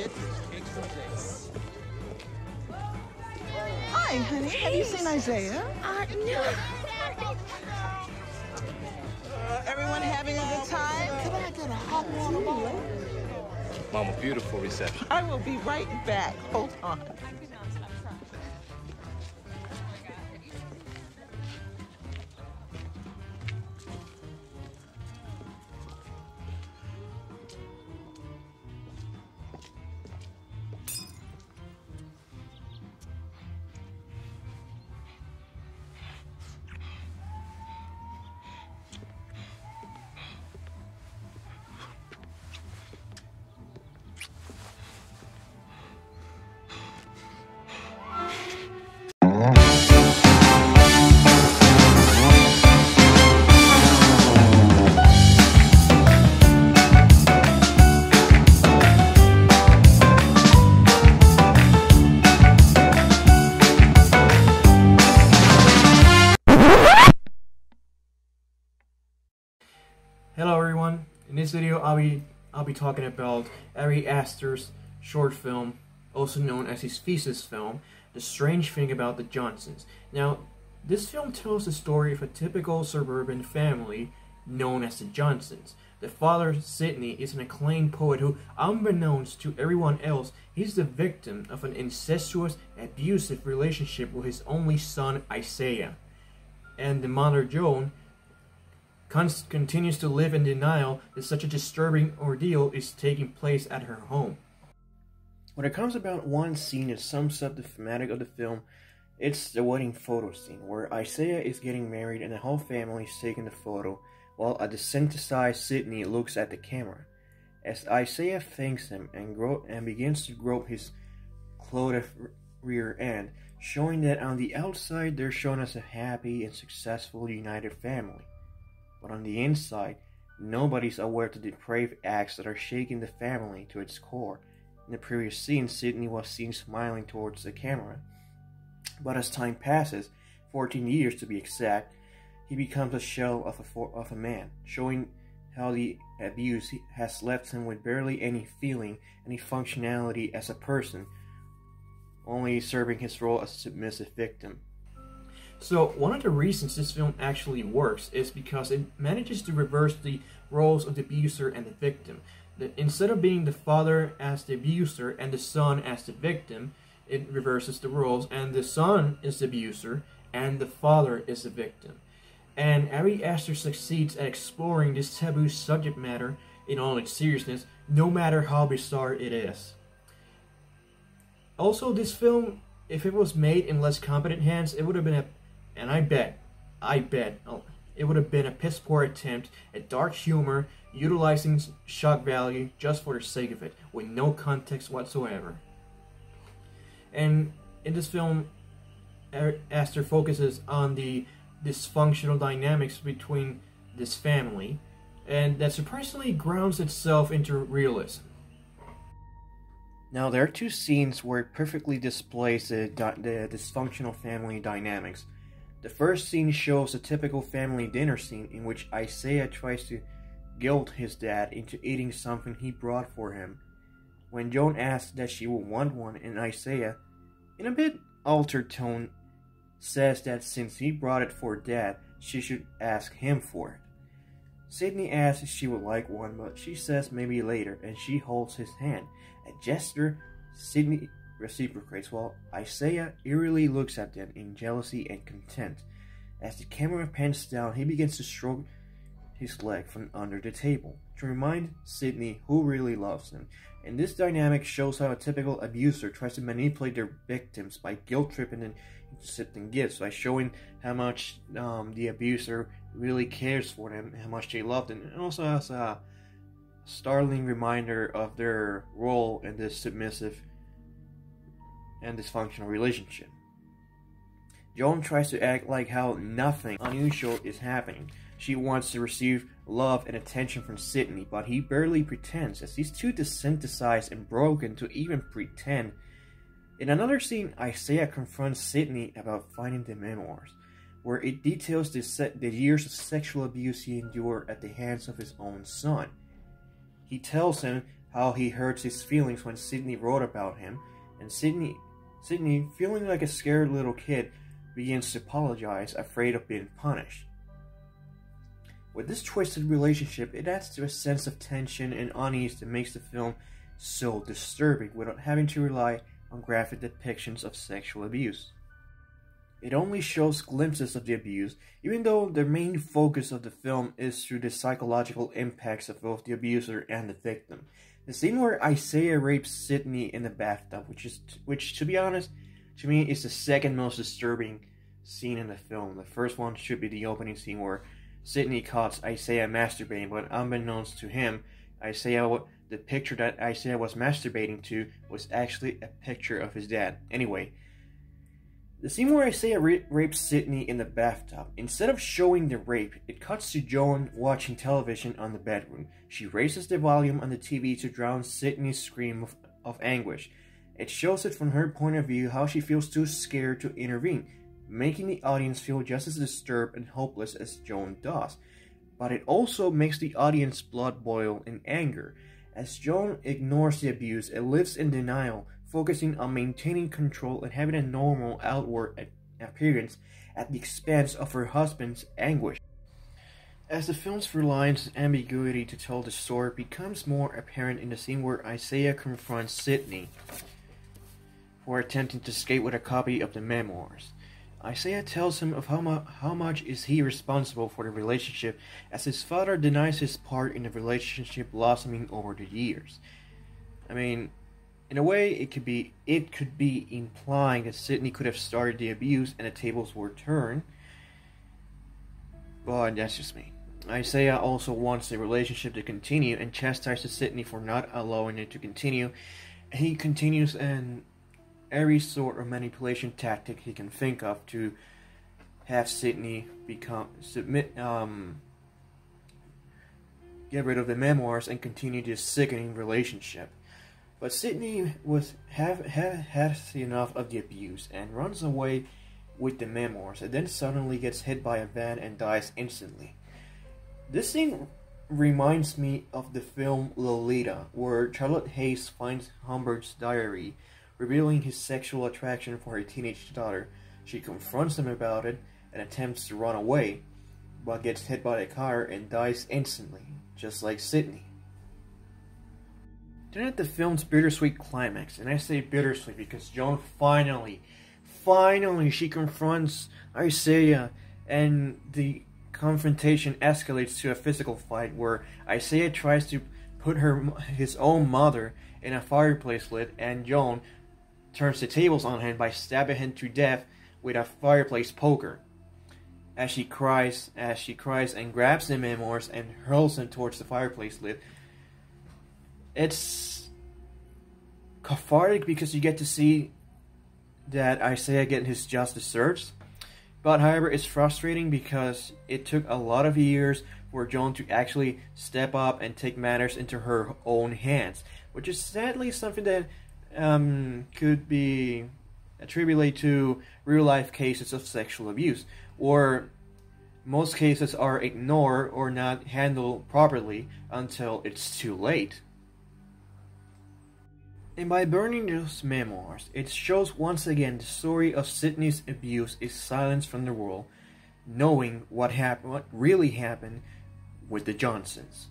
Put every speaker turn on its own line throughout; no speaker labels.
shit, take some dates.
Hi, honey. Have you seen Isaiah?
No.
Everyone having a good time?
Can I get a hot water bottle?
Mama, beautiful reception.
I will be right back. Hold on.
Hello everyone. In this video I'll be talking about Ari Aster's short film, also known as his thesis film, The Strange Thing About the Johnsons. Now, this film tells the story of a typical suburban family known as the Johnsons. The father, Sidney, is an acclaimed poet who, unbeknownst to everyone else, he's the victim of an incestuous, abusive relationship with his only son, Isaiah. And the mother, Joan, continues to live in denial that such a disturbing ordeal is taking place at her home. When it comes about one scene that sums up the thematic of the film, it's the wedding photo scene, where Isaiah is getting married and the whole family is taking the photo, while a desensitized Sidney looks at the camera. As Isaiah thanks him and begins to grope his clothed rear end, showing that on the outside they're shown as a happy and successful united family. But on the inside, nobody's aware of the depraved acts that are shaking the family to its core. In the previous scene, Sidney was seen smiling towards the camera. But as time passes, 14 years to be exact, he becomes a shell of a man, showing how the abuse has left him with barely any feeling, any functionality as a person, only serving his role as a submissive victim. So, one of the reasons this film actually works is because it manages to reverse the roles of the abuser and the victim. Instead of being the father as the abuser and the son as the victim, it reverses the roles, and the son is the abuser and the father is the victim. And Ari Aster succeeds at exploring this taboo subject matter in all its seriousness, no matter how bizarre it is. Also, this film, if it was made in less competent hands, it would have been and I bet, it would have been a piss-poor attempt at dark humor, utilizing shock value just for the sake of it, with no context whatsoever. And in this film, Aster focuses on the dysfunctional dynamics between this family, and that surprisingly grounds itself into realism. Now, there are two scenes where it perfectly displays the dysfunctional family dynamics. The first scene shows a typical family dinner scene in which Isaiah tries to guilt his dad into eating something he brought for him. When Joan asks that she will want one, and Isaiah, in a bit altered tone, says that since he brought it for Dad, she should ask him for it. Sidney asks if she would like one, but she says maybe later, and she holds his hand. A gesture Sidney reciprocates, while Isaiah eerily looks at them in jealousy and contempt. As the camera pans down, he begins to stroke his leg from under the table, to remind Sidney who really loves him. And this dynamic shows how a typical abuser tries to manipulate their victims by guilt-tripping and accepting gifts, by showing how much the abuser really cares for them, how much they love them, and also as a startling reminder of their role in this submissive and dysfunctional relationship. Joan tries to act like how nothing unusual is happening. She wants to receive love and attention from Sidney, but he barely pretends, as he's too desensitized and broken to even pretend. In another scene, Isaiah confronts Sidney about finding the memoirs, where it details the years of sexual abuse he endured at the hands of his own son. He tells him how he hurts his feelings when Sydney wrote about him, and Sydney, feeling like a scared little kid, begins to apologize, afraid of being punished. With this twisted relationship, it adds to a sense of tension and unease that makes the film so disturbing without having to rely on graphic depictions of sexual abuse. It only shows glimpses of the abuse, even though the main focus of the film is through the psychological impacts of both the abuser and the victim. The scene where Isaiah rapes Sydney in the bathtub, which to be honest, to me is the second most disturbing scene in the film. The first one should be the opening scene where Sydney caught Isaiah masturbating, but unbeknownst to him, the picture that Isaiah was masturbating to was actually a picture of his dad. Anyway, the scene where Isaiah rapes Sydney in the bathtub, instead of showing the rape, it cuts to Joan watching television on the bedroom. She raises the volume on the TV to drown Sydney's scream of anguish. It shows it from her point of view how she feels too scared to intervene, making the audience feel just as disturbed and hopeless as Joan does. But it also makes the audience blood boil in anger. As Joan ignores the abuse, it lives in denial, focusing on maintaining control and having a normal outward appearance at the expense of her husband's anguish. As the film's reliance on ambiguity to tell the story becomes more apparent in the scene where Isaiah confronts Sydney for attempting to escape with a copy of the memoirs. Isaiah tells him of how much is he responsible for the relationship, as his father denies his part in the relationship blossoming over the years. I mean, in a way, it could be implying that Sydney could have started the abuse and the tables were turned, but that's just me. Isaiah also wants the relationship to continue and chastises Sydney for not allowing it to continue. He continues in every sort of manipulation tactic he can think of to have Sydney get rid of the memoirs and continue this sickening relationship. But Sydney has enough of the abuse and runs away with the memoirs, and then suddenly gets hit by a van and dies instantly. This scene reminds me of the film Lolita, where Charlotte Hayes finds Humbert's diary, revealing his sexual attraction for her teenage daughter. She confronts him about it and attempts to run away, but gets hit by a car and dies instantly, just like Sydney. Then at the film's bittersweet climax, and I say bittersweet because Joan finally, she confronts Isaiah, and the confrontation escalates to a physical fight where Isaiah tries to put his own mother in a fireplace lid, and Joan turns the tables on him by stabbing him to death with a fireplace poker. As she cries and grabs the memoirs and hurls them towards the fireplace lid. It's cathartic because you get to see that Isaiah getting his just desserts. But however, it's frustrating because it took a lot of years for Joan to actually step up and take matters into her own hands, which is sadly something that could be attributed to real-life cases of sexual abuse, or most cases are ignored or not handled properly until it's too late. And by burning those memoirs, it shows once again the story of Sydney's abuse is silenced from the world, knowing what really happened with the Johnsons.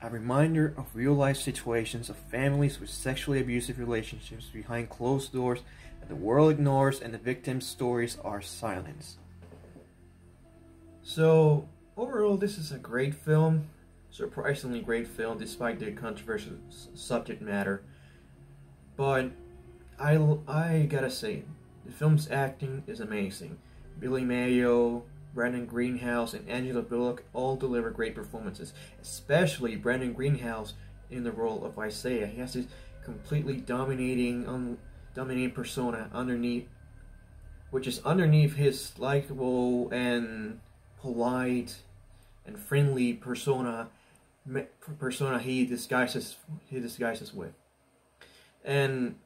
A reminder of real-life situations of families with sexually abusive relationships behind closed doors that the world ignores and the victims' stories are silenced. So, overall, this is a great film. Surprisingly great film despite the controversial subject matter. But I gotta say, the film's acting is amazing. Billy Mayo, Brandon Greenhouse, and Angela Bullock all deliver great performances, especially Brandon Greenhouse in the role of Isaiah. He has this completely dominating persona underneath his likable and polite and friendly persona he disguises with. And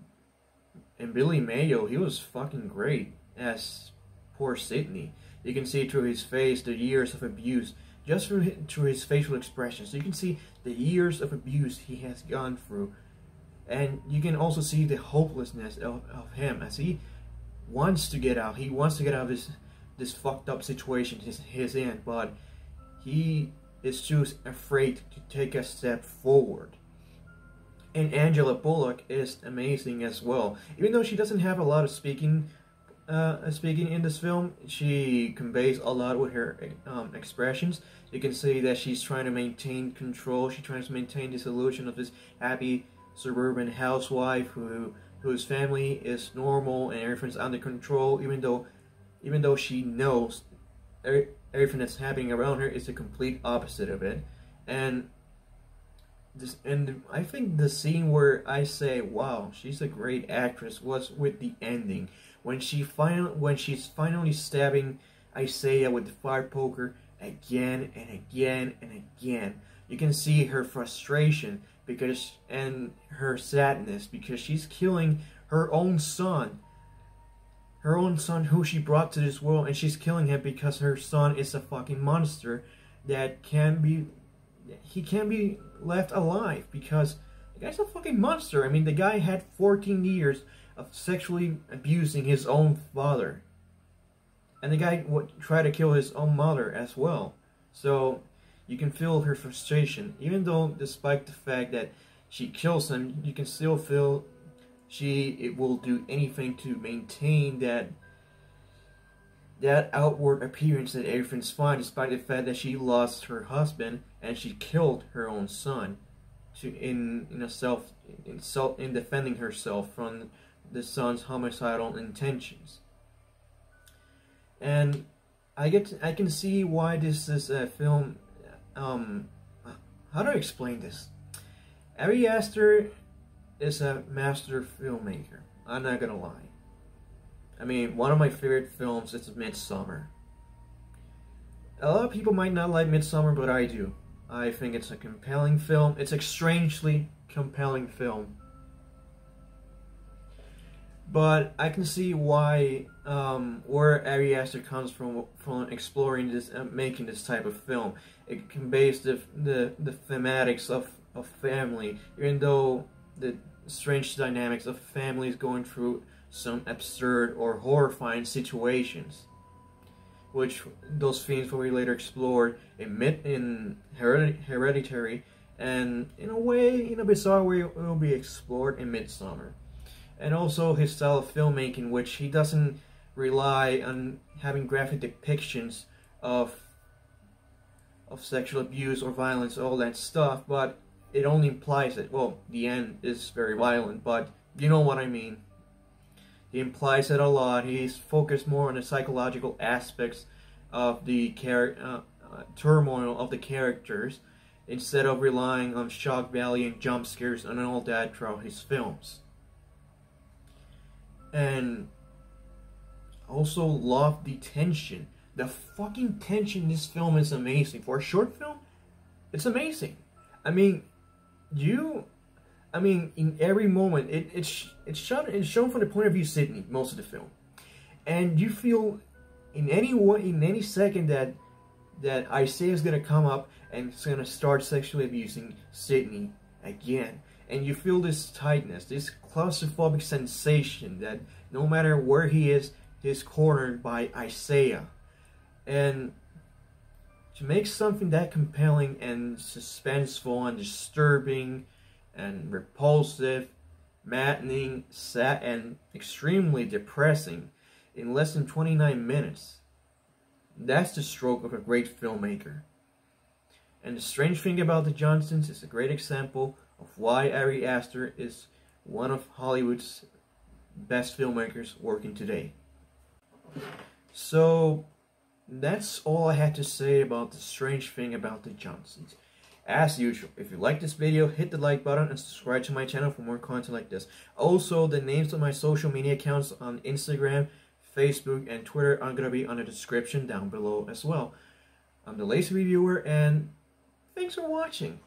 Billy Mayo, he was fucking great as poor Sydney. You can see through his face the years of abuse just through his facial expressions. So you can see the years of abuse he has gone through, and you can also see the hopelessness of him as he wants to get out. He wants to get out of this fucked up situation he's in, but he is too afraid to take a step forward. And Angela Bullock is amazing as well. Even though she doesn't have a lot of speaking in this film, she conveys a lot with her expressions. You can see that she's trying to maintain control. She's trying to maintain this illusion of this happy suburban housewife whose family is normal and everything's under control, even though she knows everything that's happening around her is the complete opposite of it. And I think the scene where I say, wow, she's a great actress, was with the ending. When she's finally stabbing Isaiah with the fire poker again and again and again. You can see her frustration and her sadness because she's killing her own son. Her own son who she brought to this world, and she's killing him because her son is a fucking monster that can't be left alive because the guy's a fucking monster. I mean, the guy had 14 years of sexually abusing his own father. And the guy would try to kill his own mother as well. So you can feel her frustration. Even though, despite the fact that she kills him, you can still feel it will do anything to maintain that outward appearance that everything's fine, despite the fact that she lost her husband and she killed her own son in defending herself from the son's homicidal intentions. And I can see why this is a film. How do I explain this? Ari Aster is a master filmmaker. I'm not gonna lie. I mean, one of my favorite films is Midsommar. A lot of people might not like Midsommar, but I do. I think it's a compelling film. It's a strangely compelling film. But I can see why, where Ari Aster comes from exploring this, making this type of film. It conveys the thematics of family, even though the strange dynamics of families going through some absurd or horrifying situations, which those themes will be later explored in Hereditary, and in a bizarre way it will be explored in Midsommar. And also his style of filmmaking, which he doesn't rely on having graphic depictions of sexual abuse or violence, all that stuff, but it only implies it. Well, the end is very violent, but you know what I mean. He implies it a lot. He's focused more on the psychological aspects of the turmoil of the characters, instead of relying on shock value and jump scares and all that throughout his films. And also love the tension. The fucking tension in this film is amazing. For a short film, it's amazing. I mean, in every moment, it's shown from the point of view of Sydney most of the film, and you feel in any second that Isaiah is gonna come up and is gonna start sexually abusing Sydney again, and you feel this tightness, this claustrophobic sensation that no matter where he is, he's cornered by Isaiah. And to make something that compelling and suspenseful and disturbing and repulsive, maddening, sad, and extremely depressing in less than 29 minutes, that's the stroke of a great filmmaker. And the strange thing about the Johnsons is a great example of why Ari Aster is one of Hollywood's best filmmakers working today. So that's all I had to say about the strange thing about the Johnsons. As usual, if you like this video, hit the like button and subscribe to my channel for more content like this. Also, the names of my social media accounts on Instagram, Facebook, and Twitter are going to be on the description down below as well. I'm the Lazy Reviewer, and thanks for watching.